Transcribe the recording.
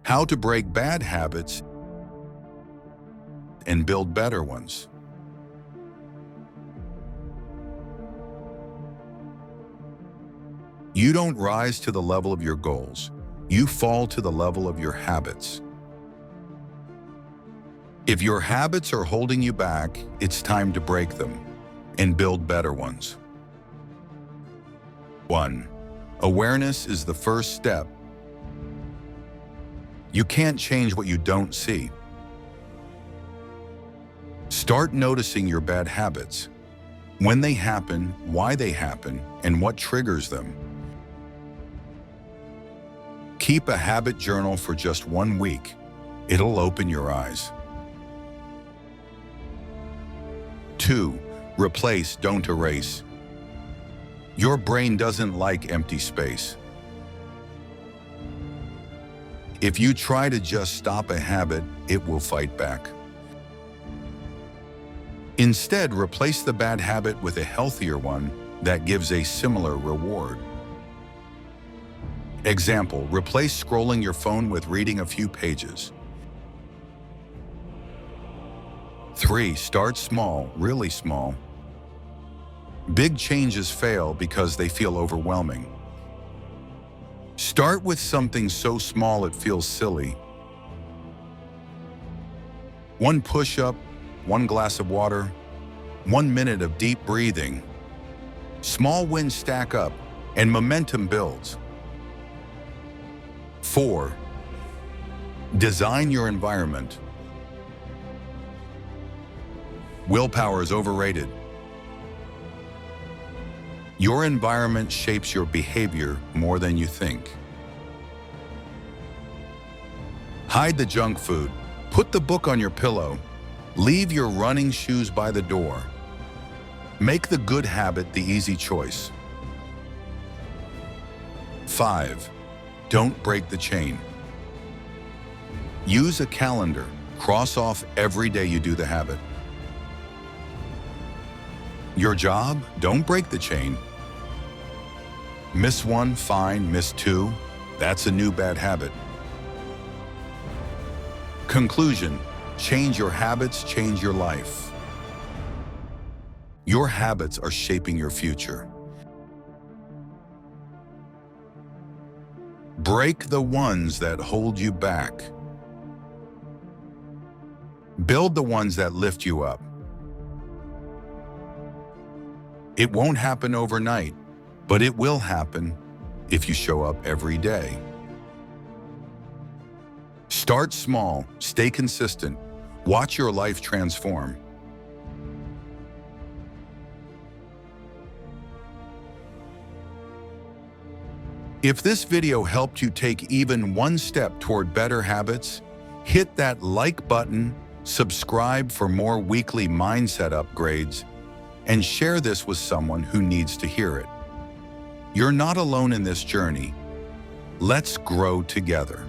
How to break bad habits and build better ones. You don't rise to the level of your goals. You fall to the level of your habits. If your habits are holding you back, it's time to break them and build better ones. 1. Awareness is the first step. You can't change what you don't see. Start noticing your bad habits, when they happen, why they happen, and what triggers them. Keep a habit journal for just 1 week. It'll open your eyes. 2. Replace, don't erase. Your brain doesn't like empty space. If you try to just stop a habit, it will fight back. Instead, replace the bad habit with a healthier one that gives a similar reward. Example, replace scrolling your phone with reading a few pages. 3. Start small, really small. Big changes fail because they feel overwhelming. Start with something so small it feels silly. 1 push-up, 1 glass of water, 1 minute of deep breathing. Small wins stack up and momentum builds. 4. Design your environment. Willpower is overrated. Your environment shapes your behavior more than you think. Hide the junk food. Put the book on your pillow. Leave your running shoes by the door. Make the good habit the easy choice. 5. Don't break the chain. Use a calendar. Cross off every day you do the habit. Your job? Don't break the chain. Miss 1, fine. Miss 2, that's a new bad habit. Conclusion: change your habits, change your life. Your habits are shaping your future. Break the ones that hold you back. Build the ones that lift you up. It won't happen overnight, but it will happen if you show up every day. Start small, stay consistent, watch your life transform. If this video helped you take even 1 step toward better habits, hit that like button, subscribe for more weekly mindset upgrades, and share this with someone who needs to hear it. You're not alone in this journey. Let's grow together.